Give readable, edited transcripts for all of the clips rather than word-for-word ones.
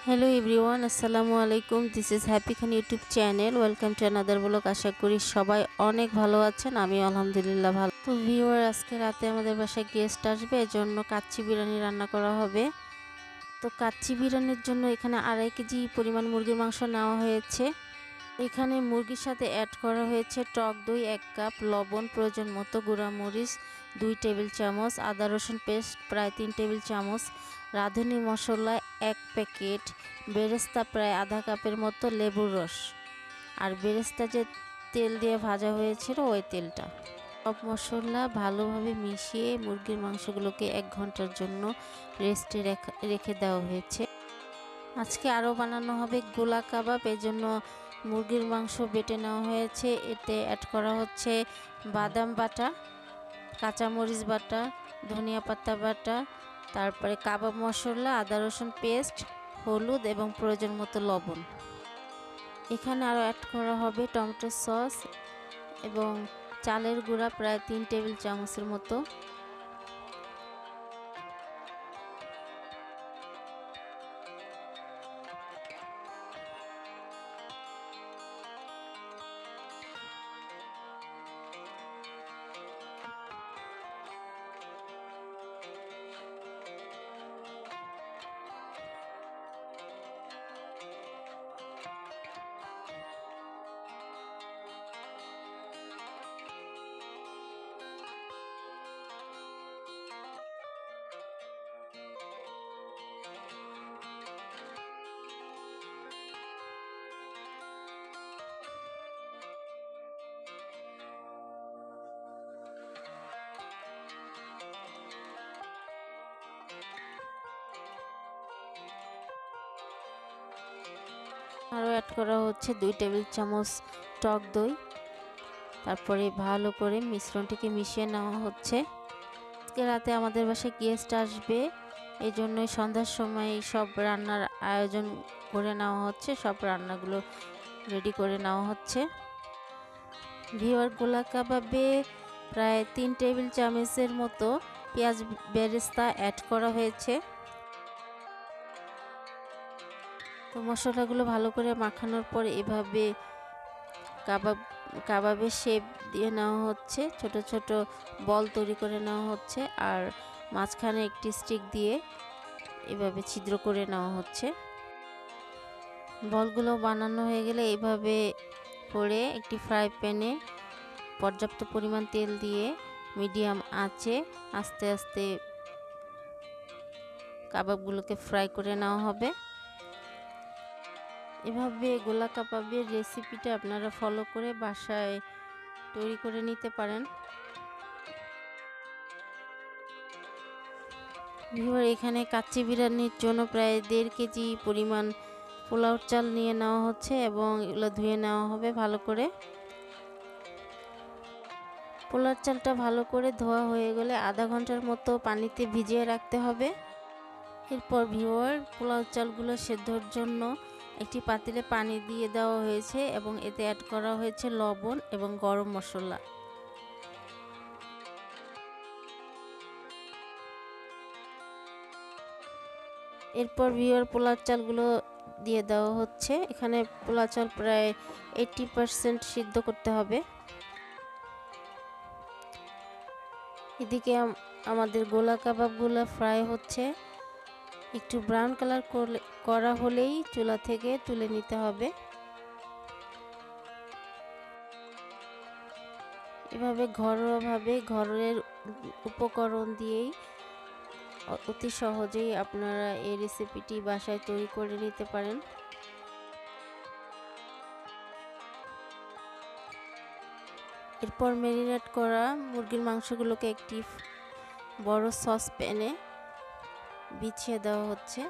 Hello everyone, আসসালামু আলাইকুম। This is Happy Khan YouTube channel. Welcome to another blog. আশা করি সবাই অনেক ভালো আছেন। আমি আলহামদুলিল্লাহ ভালো। তো ভিউয়ার, আজকে রাতে আমাদের বাসায় গেস্ট আসবে, এজন্য কাচ্চি বিরিয়ানি রান্না করা হবে। তো কাচ্চি বিরিয়ানির জন্য এখানে 2.5 কেজি পরিমাণ মুরগির মাংস নেওয়া হয়েছে। এখানে মুরগির সাথে অ্যাড করা হয়েছে টক দই 1 কাপ, লবণ প্রয়োজন মতো, গুঁড়ামরিচ 2 টেবিল চামচ, আদা রসুন পেস্ট প্রায় 3 টেবিল চামচ, রাঁধুনি মশলা 1 প্যাকেট, বেরেস্তা প্রায় আধা কাপের মতো, লেবুর রস, আর বেরেস্তা যে তেল দিয়ে ভাজা হয়েছিল ওই তেলটা। সব মশলা ভালোভাবে মিশিয়ে মুরগির মাংসগুলোকে 1 ঘন্টার জন্য রেস্টে রেখে দেওয়া হয়েছে। আজকে আরও বানানো হবে গোলা কাবাব। এজন্য মুরগির মাংস বেটে নেওয়া হয়েছে। এতে অ্যাড করা হচ্ছে বাদাম বাটা, কাঁচামরিচ বাটা, ধনিয়া পাতা বাটা, তারপরে কাবাব মশলা, আদা রসুন পেস্ট, হলুদ এবং প্রয়োজন মতো লবণ। এখানে আরও অ্যাড করা হবে টমেটো সস এবং চালের গুঁড়া প্রায় 3 টেবিল চামচের মতো। আরও অ্যাড করা হচ্ছে 2 টেবিল চামচ টক দই। তারপরে ভালো করে মিশ্রণটিকে মিশিয়ে নেওয়া হচ্ছে। আজকে রাতে আমাদের বাসায় গেস্ট আসবে, এই জন্যই সন্ধ্যার সময় সব রান্নার আয়োজন করে নেওয়া হচ্ছে, সব রান্নাগুলো রেডি করে নেওয়া হচ্ছে। ভিওয়ার, গোলা কাবাবে প্রায় 3 টেবিল চামচের মতো পেঁয়াজ বেরেস্তা অ্যাড করা হয়েছে। তো মশলাগুলো ভালো করে মাখানোর পর এভাবে কাবাবের শেপ দিয়ে নেওয়া হচ্ছে, ছোট ছোট বল তৈরি করে নেওয়া হচ্ছে, আর মাঝখানে একটি স্টিক দিয়ে এভাবে ছিদ্র করে নেওয়া হচ্ছে। বলগুলো বানানো হয়ে গেলে এইভাবে করে একটি ফ্রাই প্যানে পর্যাপ্ত পরিমাণ তেল দিয়ে মিডিয়াম আঁচে আস্তে আস্তে কাবাবগুলোকে ফ্রাই করে নেওয়া হবে। এভাবে গোলা কাবাবের রেসিপিটা আপনারা ফলো করে বাসায় তৈরি করে নিতে পারেন। এখানে কাচ্চি বিরিয়ানির জন্য প্রায় 1.5 কেজি পরিমাণ পোলাওর চাল নিয়ে নেওয়া হচ্ছে এবং এগুলো ধুয়ে নেওয়া হবে ভালো করে। পোলাওর চালটা ভালো করে ধোয়া হয়ে গেলে আধা ঘন্টার মতো পানিতে ভিজিয়ে রাখতে হবে। এরপর পোলাও চালগুলো সেদ্ধর জন্য একটি পাতিলে পানি দিয়ে দেওয়া হয়েছে এবং এতে অ্যাড করা হয়েছে লবণ এবং গরম মশলা। এরপর পোলাও চালগুলো দিয়ে দেওয়া হচ্ছে। এখানে পোলাও চাল প্রায় 80% সিদ্ধ করতে হবে। এদিকে আমাদের গোলা কাবাবগুলো ফ্রাই হচ্ছে। একটু ব্রাউন কালার করা হলেই চুলা থেকে তুলে নিতে হবে। এভাবে ঘরোয়াভাবে ঘরের উপকরণ দিয়েই অতি সহজেই আপনারা এই রেসিপিটি বাসায় তৈরি করে নিতে পারেন। এরপর ম্যারিনেট করা মুরগির মাংসগুলোকে একটি বড় সসপ্যানে বিছিয়ে দেওয়া হচ্ছে।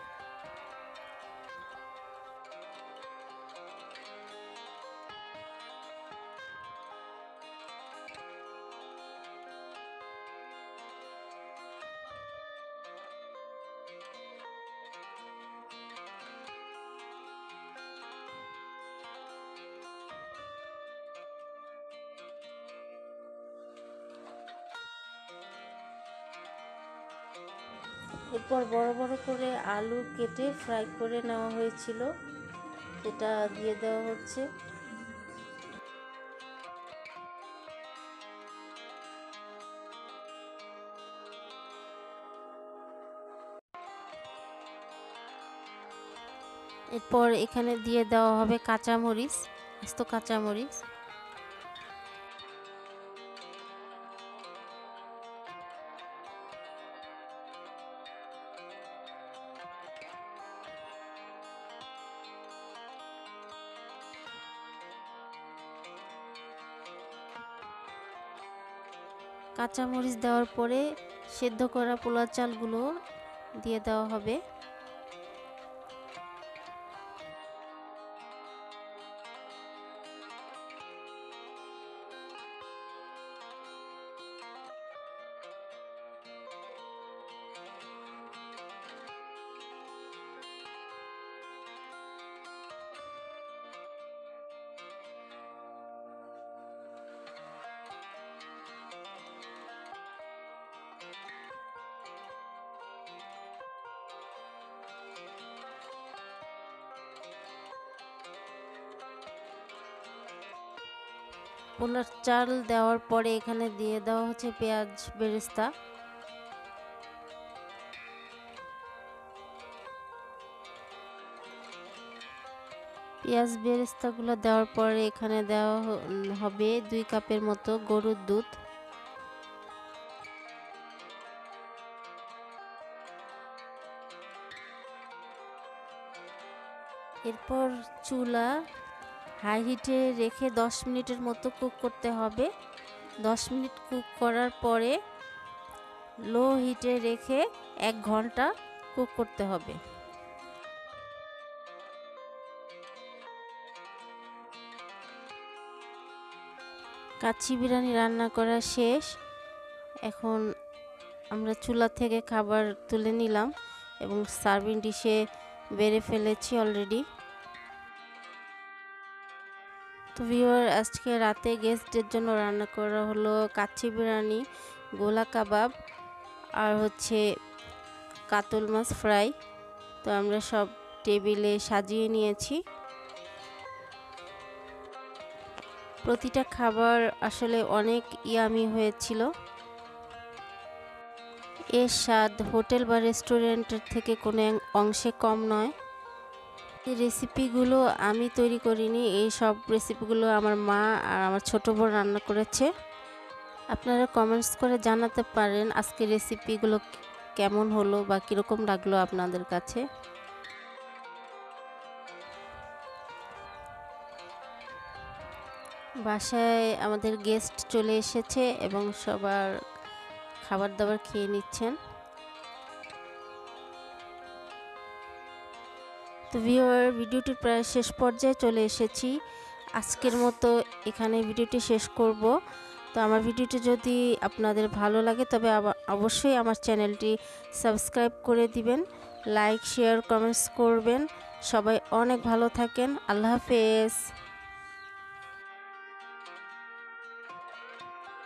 এরপর বড় বড় করে আলু কেটে ফ্রাই করে নেওয়া হয়েছিল, এটা দিয়ে দেওয়া হচ্ছে। এরপর এখানে দিয়ে দেওয়া হবে কাঁচামরিচ, আস্ত কাঁচামরিচ। কাঁচামরিচ দেওয়ার পরে সেদ্ধ করা পোলাও চালগুলো দিয়ে দেওয়া হবে। পোলার চাল দেওয়ার পরে এখানে দিয়ে দেওয়া হচ্ছে পেঁয়াজ বেরেস্তা। পেঁয়াজ বেরেস্তাগুলো দেওয়ার পরে এখানে দেওয়া হবে 2 কাপের মতো গরুর দুধ। এরপর চুলা হাই হিটে রেখে 10 মিনিটের মতো কুক করতে হবে। 10 মিনিট কুক করার পরে লো হিটে রেখে 1 ঘন্টা কুক করতে হবে। কাচ্চি বিরিয়ানি রান্না করা শেষ। এখন আমরা চুলা থেকে খাবার তুলে নিলাম এবং সার্ভিং ডিশে বেড়ে ফেলেছি অলরেডি। তো ভিউয়ার, আজকে রাতে গেস্টদের জন্য রান্না করা হলো কাচ্চি বিরিয়ানি, গোলা কাবাব আর হচ্ছে কাতল মাছ ফ্রাই। তো আমরা সব টেবিলে সাজিয়ে নিয়েছি। প্রতিটা খাবার আসলে অনেক ইয়ামি হয়েছিল। এর স্বাদ হোটেল বা রেস্টুরেন্টের থেকে কোনো অংশে কম নয়। এই রেসিপিগুলো আমি তৈরি করিনি, এই সব রেসিপিগুলো আমার মা আর আমার ছোট বোন রান্না করেছে। আপনারা কমেন্টস করে জানাতে পারেন আজকে রেসিপিগুলো কেমন হলো বা কীরকম লাগলো আপনাদের কাছে। বাসায় আমাদের গেস্ট চলে এসেছে এবং সবার খাবার দাবার খেয়ে নিচ্ছেন। তো ভিউয়ার, ভিডিওটির প্রায় শেষ পর্যায়ে চলে এসেছি। আজকের মতো এখানে ভিডিওটি শেষ করব। তো আমার ভিডিওটি যদি আপনাদের ভালো লাগে তবে অবশ্যই আমার চ্যানেলটি সাবস্ক্রাইব করে দিবেন, লাইক শেয়ার কমেন্টস করবেন। সবাই অনেক ভালো থাকেন। আল্লাহ হাফেজ।